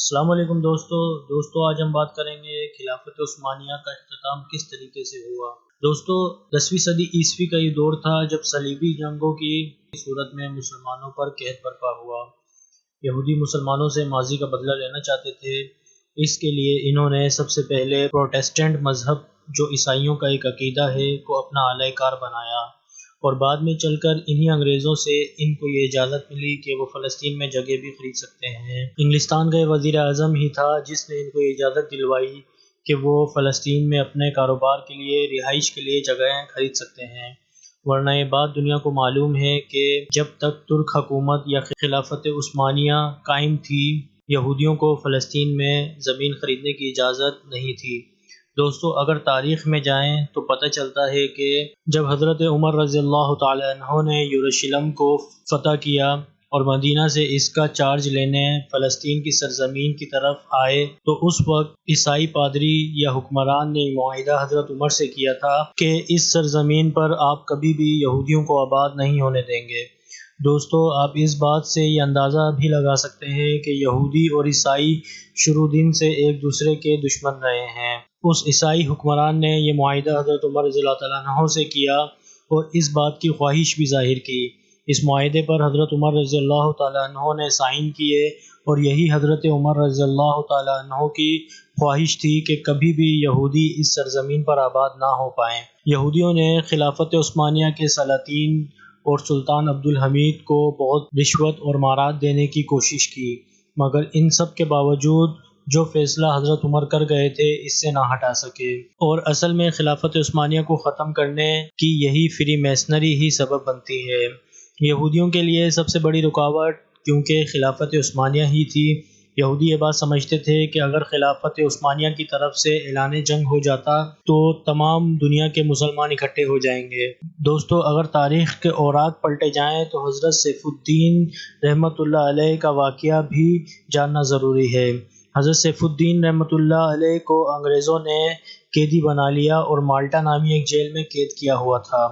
السلام علیکم دوستو آج ہم بات کریں گے خلافت عثمانیہ کا اختتام کس طریقے سے ہوا۔ دوستو 10ویں صدی عیسوی کا یہ دور تھا جب صلیبی جنگوں کی صورت میں مسلمانوں پر قحط برپا ہوا۔ یہودی مسلمانوں سے ماضی کا بدلہ لینا چاہتے تھے۔ اس کے لیے انہوں نے سب سے پہلے پروٹسٹنٹ مذہب جو عیسائیوں کا ایک عقیدہ ہے کو اپنا اعلی کار بنایا، اور بعد میں چل کر انہی انگریزوں سے ان کو یہ اجازت ملی کہ وہ فلسطین میں جگہ بھی خرید سکتے ہیں۔ انگلستان کا یہ وزیر اعظم ہی تھا جس نے ان کو یہ اجازت دلوائی کہ وہ فلسطین میں اپنے کاروبار کے لیے، رہائش کے لیے جگہیں خرید سکتے ہیں، ورنہ یہ بات دنیا کو معلوم ہے کہ جب تک ترک حکومت یا خلافت عثمانیہ قائم تھی، یہودیوں کو فلسطین میں زمین خریدنے کی اجازت نہیں تھی۔ دوستو اگر تاریخ میں جائیں تو پتہ چلتا ہے کہ جب حضرت عمر رضی اللہ تعالی عنہ نے یروشلم کو فتح کیا اور مدینہ سے اس کا چارج لینے فلسطین کی سرزمین کی طرف آئے، تو اس وقت عیسائی پادری یا حکمران نے معاہدہ حضرت عمر سے کیا تھا کہ اس سرزمین پر آپ کبھی بھی یہودیوں کو آباد نہیں ہونے دیں گے۔ دوستو آپ اس بات سے یہ اندازہ بھی لگا سکتے ہیں کہ یہودی اور عیسائی شروع دن سے ایک دوسرے کے دشمن رہے ہیں۔ اس عیسائی حکمران نے یہ معاہدہ حضرت عمر رضی اللہ تعالیٰ عنہ سے کیا اور اس بات کی خواہش بھی ظاہر کی۔ اس معاہدے پر حضرت عمر رضی اللہ تعالیٰ عنہ نے سائن کیے، اور یہی حضرت عمر رضی اللہ تعالیٰ عنہ کی خواہش تھی کہ کبھی بھی یہودی اس سرزمین پر آباد نہ ہو پائیں۔ یہودیوں نے خلافت عثمانیہ کے سلاطین اور سلطان عبدالحمید کو بہت رشوت اور مارات دینے کی کوشش کی، مگر ان سب کے باوجود جو فیصلہ حضرت عمر کر گئے تھے اس سے نہ ہٹا سکے، اور اصل میں خلافت عثمانیہ کو ختم کرنے کی یہی فری میسنری ہی سبب بنتی ہے۔ یہودیوں کے لیے سب سے بڑی رکاوٹ کیونکہ خلافت عثمانیہ ہی تھی۔ یہودی یہ بات سمجھتے تھے کہ اگر خلافت عثمانیہ کی طرف سے اعلان جنگ ہو جاتا تو تمام دنیا کے مسلمان اکٹھے ہو جائیں گے۔ دوستو اگر تاریخ کے اوراق پلٹے جائیں تو حضرت سیف الدین رحمۃ اللہ علیہ کا واقعہ بھی جاننا ضروری ہے۔ حضرت سیف الدین رحمۃ اللہ علیہ کو انگریزوں نے قیدی بنا لیا اور مالٹا نامی ایک جیل میں قید کیا ہوا تھا۔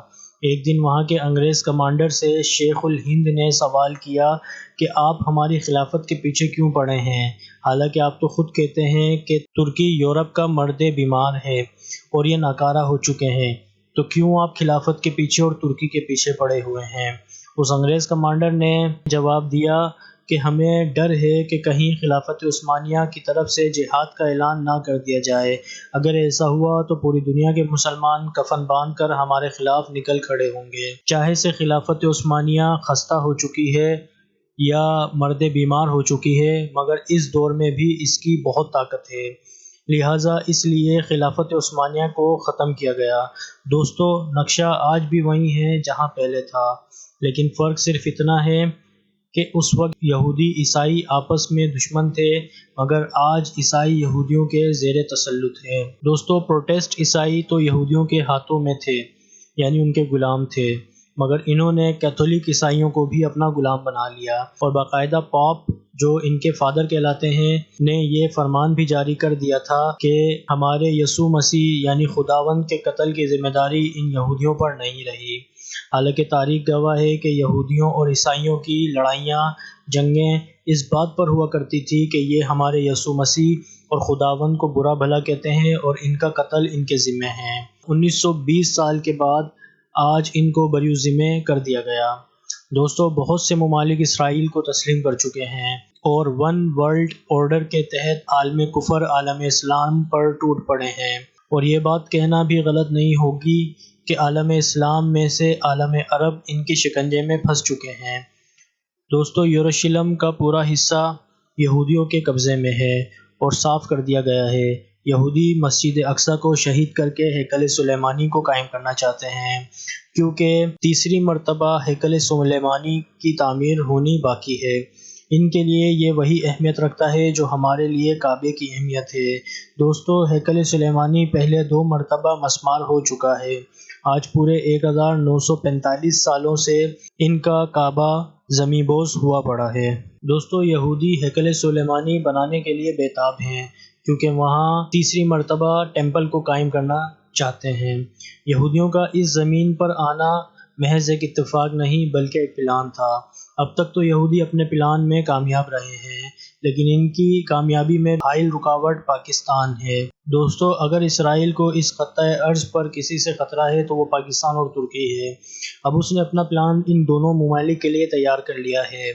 ایک دن وہاں کے انگریز کمانڈر سے شیخ الہند نے سوال کیا کہ آپ ہماری خلافت کے پیچھے کیوں پڑے ہیں، حالانکہ آپ تو خود کہتے ہیں کہ ترکی یورپ کا مرد بیمار ہے اور یہ ناکارہ ہو چکے ہیں، تو کیوں آپ خلافت کے پیچھے اور ترکی کے پیچھے پڑے ہوئے ہیں؟ اس انگریز کمانڈر نے جواب دیا کہ ہمیں ڈر ہے کہ کہیں خلافت عثمانیہ کی طرف سے جہاد کا اعلان نہ کر دیا جائے۔ اگر ایسا ہوا تو پوری دنیا کے مسلمان کفن باندھ کر ہمارے خلاف نکل کھڑے ہوں گے۔ چاہے سے خلافت عثمانیہ خستہ ہو چکی ہے یا مرد بیمار ہو چکی ہے، مگر اس دور میں بھی اس کی بہت طاقت ہے، لہٰذا اس لیے خلافت عثمانیہ کو ختم کیا گیا۔ دوستو نقشہ آج بھی وہی ہے جہاں پہلے تھا، لیکن فرق صرف اتنا ہے کہ اس وقت یہودی عیسائی آپس میں دشمن تھے، مگر آج عیسائی یہودیوں کے زیر تسلط ہیں۔ دوستو پروٹسٹ عیسائی تو یہودیوں کے ہاتھوں میں تھے، یعنی ان کے غلام تھے، مگر انہوں نے کیتھولک عیسائیوں کو بھی اپنا غلام بنا لیا، اور باقاعدہ پاپ جو ان کے فادر کہلاتے ہیں نے یہ فرمان بھی جاری کر دیا تھا کہ ہمارے یسوع مسیح یعنی خداوند کے قتل کی ذمہ داری ان یہودیوں پر نہیں رہی۔ حالانکہ تاریخ گواہ ہے کہ یہودیوں اور عیسائیوں کی لڑائیاں، جنگیں اس بات پر ہوا کرتی تھی کہ یہ ہمارے یسوع مسیح اور خداوند کو برا بھلا کہتے ہیں اور ان کا قتل ان کے ذمہ ہے۔ 1920 سال کے بعد آج ان کو بری ذمہ کر دیا گیا۔ دوستو بہت سے ممالک اسرائیل کو تسلیم کر چکے ہیں اور ون ورلڈ آرڈر کے تحت عالم کفر، عالم اسلام پر ٹوٹ پڑے ہیں، اور یہ بات کہنا بھی غلط نہیں ہوگی کہ عالم اسلام میں سے عالم عرب ان کے شکنجے میں پھنس چکے ہیں۔ دوستو یروشلم کا پورا حصہ یہودیوں کے قبضے میں ہے اور صاف کر دیا گیا ہے۔ یہودی مسجد اقصی کو شہید کر کے ہیکل سلیمانی کو قائم کرنا چاہتے ہیں، کیونکہ تیسری مرتبہ ہیکل سلیمانی کی تعمیر ہونی باقی ہے۔ ان کے لیے یہ وہی اہمیت رکھتا ہے جو ہمارے لیے کعبے کی اہمیت ہے۔ دوستو ہیکل سلیمانی پہلے 2 مرتبہ مسمار ہو چکا ہے۔ آج پورے 1945 سالوں سے ان کا کعبہ زمیں بوس ہوا پڑا ہے۔ دوستو یہودی ہیکل سلیمانی بنانے کے لیے بے تاب ہیں، کیونکہ وہاں تیسری مرتبہ ٹیمپل کو قائم کرنا چاہتے ہیں۔ یہودیوں کا اس زمین پر آنا محض ایک اتفاق نہیں بلکہ ایک پلان تھا۔ اب تک تو یہودی اپنے پلان میں کامیاب رہے ہیں، لیکن ان کی کامیابی میں حائل رکاوٹ پاکستان ہے۔ دوستو، اگر اسرائیل کو اس خطۂ ارض پر کسی سے خطرہ ہے تو وہ پاکستان اور ترکی ہے۔ اب اس نے اپنا پلان ان دونوں ممالک کے لیے تیار کر لیا ہے،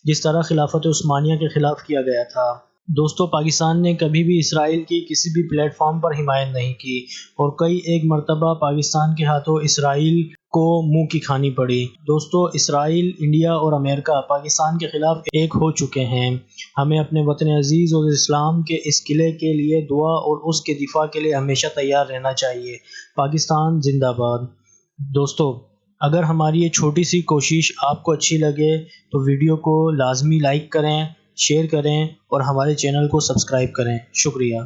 جس طرح خلافت عثمانیہ کے خلاف کیا گیا تھا۔ دوستو، پاکستان نے کبھی بھی اسرائیل کی کسی بھی پلیٹ فارم پر حمایت نہیں کی، اور کئی ایک مرتبہ پاکستان کے ہاتھوں اسرائیل کو منہ کی کھانی پڑی۔ دوستو، اسرائیل، انڈیا اور امریکہ پاکستان کے خلاف ایک ہو چکے ہیں۔ ہمیں اپنے وطن عزیز اور اسلام کے اس قلعے کے لیے دعا اور اس کے دفاع کے لیے ہمیشہ تیار رہنا چاہیے۔ پاکستان زندہ باد۔ دوستو، اگر ہماری یہ چھوٹی سی کوشش آپ کو اچھی لگے تو ویڈیو کو لازمی لائک کریں، شیئر کریں اور ہمارے چینل کو سبسکرائب کریں۔ شکریہ۔